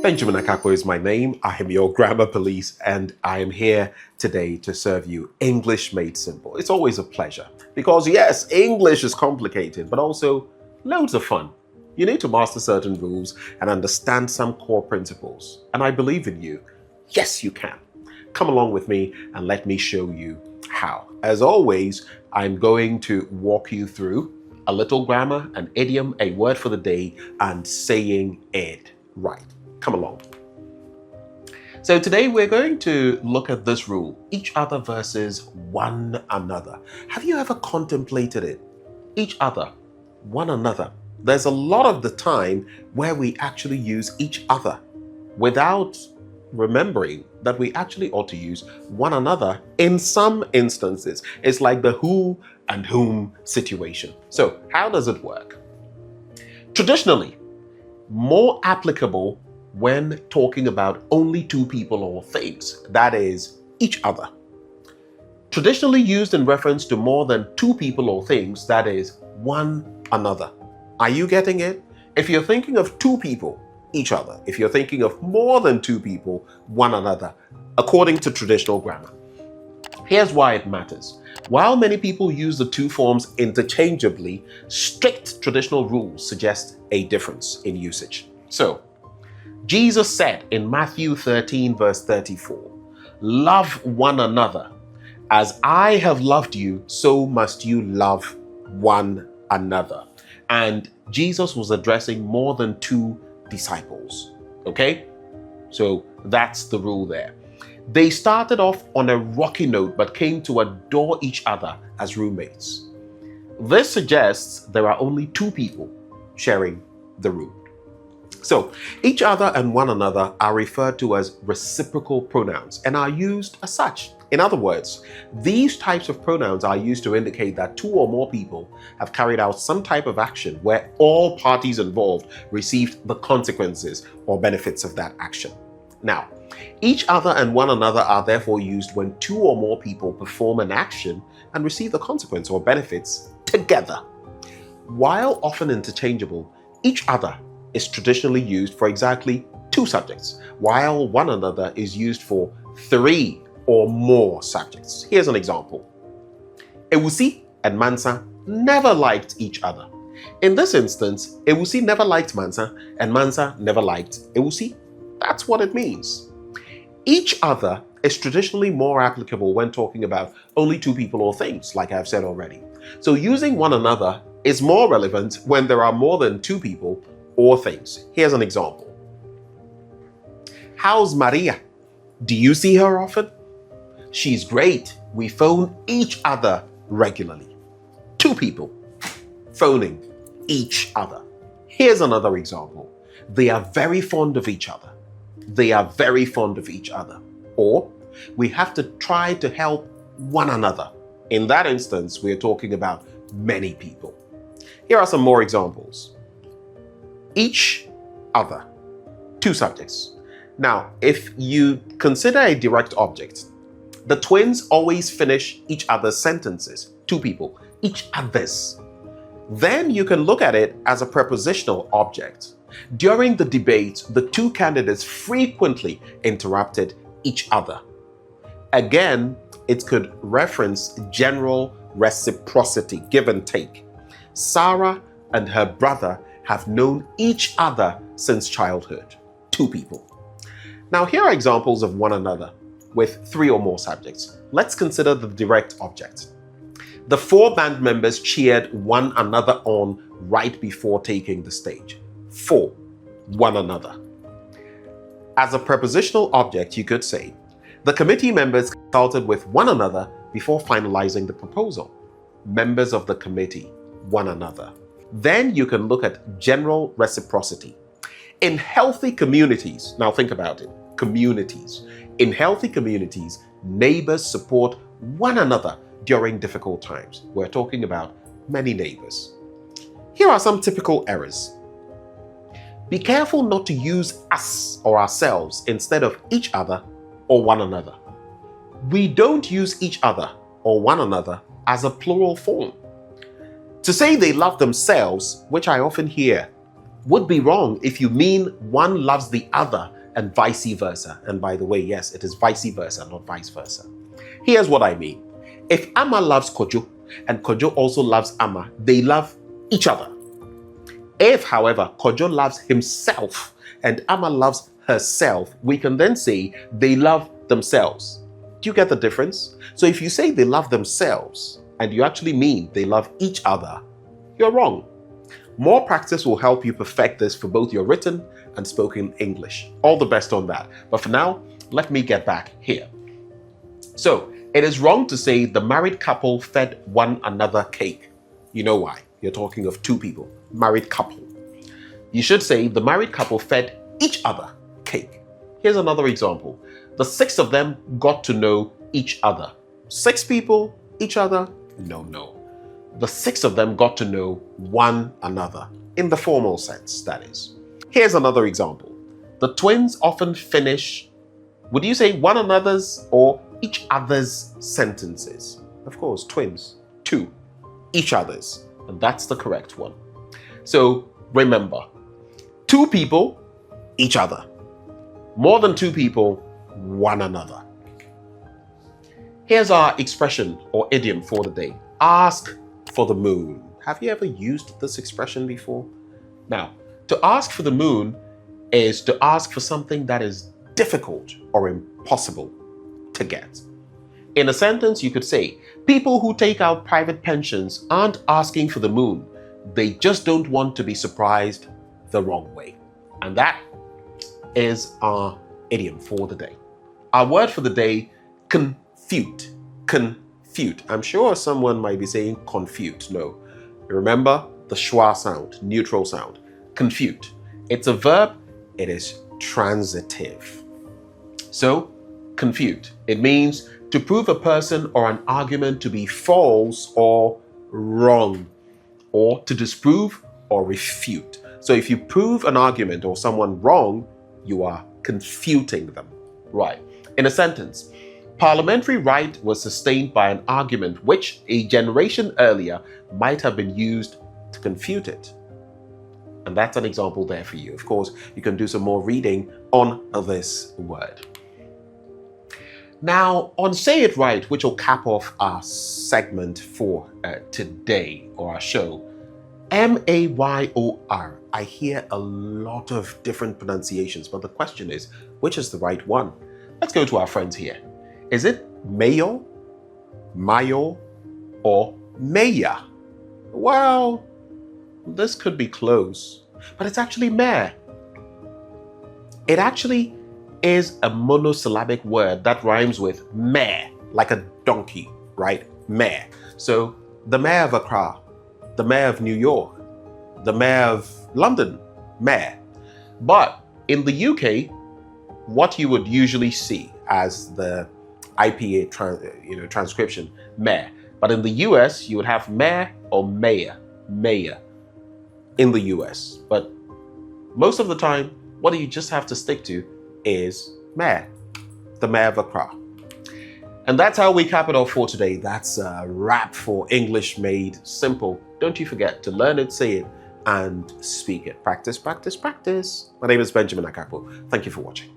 Benjamin Akakwo is my name. I am your grammar police, and I am here today to serve you English made simple. It's always a pleasure because, yes, English is complicated, but also loads of fun. You need to master certain rules and understand some core principles. And I believe in you. Yes, you can. Come along with me and let me show you how. As always, I'm going to walk you through a little grammar, an idiom, a word for the day, and saying it right. Come along. So today we're going to look at this rule, each other versus one another. Have you ever contemplated it? Each other, one another. There's a lot of the time where we actually use each other without remembering that we actually ought to use one another in some instances. It's like the who and whom situation. So how does it work? Traditionally, more applicable when talking about only two people or things, that is, each other. Traditionally used in reference to more than two people or things, that is, one another. Are you getting it? If you're thinking of two people, each other. If you're thinking of more than two people, one another, according to traditional grammar. Here's why it matters. While many people use the two forms interchangeably, strict traditional rules suggest a difference in usage. So, Jesus said in Matthew 13, verse 34, "Love one another. As I have loved you, so must you love one another." And Jesus was addressing more than two disciples. Okay? So that's the rule there. They started off on a rocky note, but came to adore each other as roommates. This suggests there are only two people sharing the room. So, each other and one another are referred to as reciprocal pronouns and are used as such. In other words, these types of pronouns are used to indicate that two or more people have carried out some type of action where all parties involved received the consequences or benefits of that action. Now, each other and one another are therefore used when two or more people perform an action and receive the consequence or benefits together. While often interchangeable, each other is traditionally used for exactly two subjects, while one another is used for three or more subjects. Here's an example. Ewusi and Mansa never liked each other. In this instance, Ewusi never liked Mansa and Mansa never liked Ewusi. That's what it means. Each other is traditionally more applicable when talking about only two people or things, like I've said already. So using one another is more relevant when there are more than two people or things. Here's an example. How's Maria? Do you see her often? She's great. We phone each other regularly. Two people phoning each other. Here's another example. They are very fond of each other. They are very fond of each other. Or we have to try to help one another. In that instance, we're talking about many people. Here are some more examples. Each other, two subjects. Now, if you consider a direct object, the twins always finish each other's sentences, two people, each other's. Then you can look at it as a prepositional object. During the debate, the two candidates frequently interrupted each other. Again, it could reference general reciprocity, give and take. Sarah and her brother have known each other since childhood. Two people. Now here are examples of one another with three or more subjects. Let's consider the direct object. The four band members cheered one another on right before taking the stage. For one another. As a prepositional object, you could say, the committee members consulted with one another before finalizing the proposal. Members of the committee, one another. Then you can look at general reciprocity. In healthy communities, now think about it, communities. In healthy communities, neighbors support one another during difficult times. We're talking about many neighbors. Here are some typical errors. Be careful not to use us or ourselves instead of each other or one another. We don't use each other or one another as a plural form. To say they love themselves, which I often hear, would be wrong if you mean one loves the other and vice versa. And by the way, yes, it is vice versa, not vice versa. Here's what I mean. If Amma loves Kojo and Kojo also loves Amma, they love each other. If, however, Kojo loves himself and Amma loves herself, we can then say they love themselves. Do you get the difference? So if you say they love themselves and you actually mean they love each other, you're wrong. More practice will help you perfect this for both your written and spoken English. All the best on that. But for now, let me get back here. So, it is wrong to say the married couple fed one another cake. You know why? You're talking of two people, married couple. You should say the married couple fed each other cake. Here's another example. The six of them got to know each other. Six people, each other? No. The six of them got to know one another, in the formal sense, that is. Here's another example. The twins often finish, would you say one another's or each other's sentences? Of course, twins, two, each other's, and that's the correct one. So remember, two people, each other. More than two people, one another. Here's our expression or idiom for the day. Ask for the moon. Have you ever used this expression before? Now, to ask for the moon is to ask for something that is difficult or impossible to get. In a sentence, you could say, people who take out private pensions aren't asking for the moon. They just don't want to be surprised the wrong way. And that is our idiom for the day. Our word for the day, confute. Confute. I'm sure someone might be saying confute. No. Remember the schwa sound, neutral sound. Confute. It's a verb. It is transitive. So, confute. It means to prove a person or an argument to be false or wrong, or to disprove or refute. So if you prove an argument or someone wrong, you are confuting them. Right. In a sentence, parliamentary right was sustained by an argument which a generation earlier might have been used to confute it. And that's an example there for you. Of course, you can do some more reading on this word. Now, on Say It Right, which will cap off our segment for today, or our show, M-A-Y-O-R. I hear a lot of different pronunciations, but the question is, which is the right one? Let's go to our friends here. Is it mayo, mayo, or maya? Well, this could be close, but it's actually mare. It actually is a monosyllabic word that rhymes with mare, like a donkey, right? Mare. So the mayor of Accra, the mayor of New York, the mayor of London, mare. But in the UK, what you would usually see as the IPA transcription, mayor. But in the US, you would have mayor or mayor, mayor in the US. But most of the time, what you just have to stick to is mayor, the mayor of Accra. And that's how we cap it off for today. That's a wrap for English Made Simple. Don't you forget to learn it, say it, and speak it. Practice, practice, practice. My name is Benjamin Akapo. Thank you for watching.